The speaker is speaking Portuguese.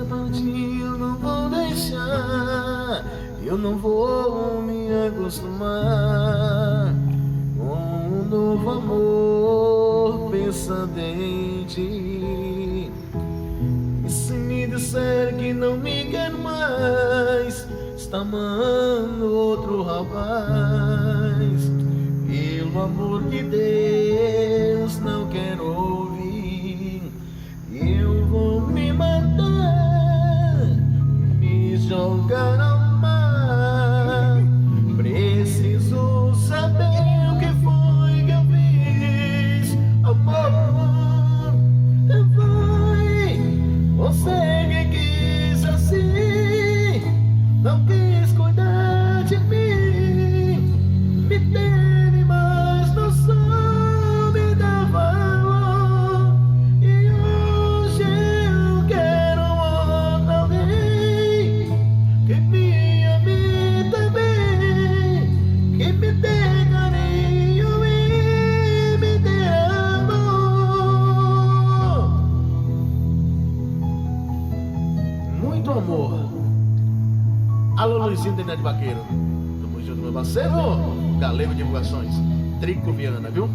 partir, eu não vou deixar. Eu não vou me acostumar com um novo amor pensando em ti. E se me disser que não me quer mais, está amando outro rapaz. Pelo amor de Deus, não quero ouvir. Eu vou me matar, me jogar ao mar. Preciso saber o que foi que eu fiz. Amor, foi você que quis assim, não quis cuidar de mim, me teve, mas não soube dar valor. E hoje eu quero outro alguém que me ame também, que me dê carinho e me dê amor. Muito amor. Alô, Luizinho, Internet Vaqueiro. Tamo junto, meu parceiro. Galego Divulgações. Trico Viana, viu?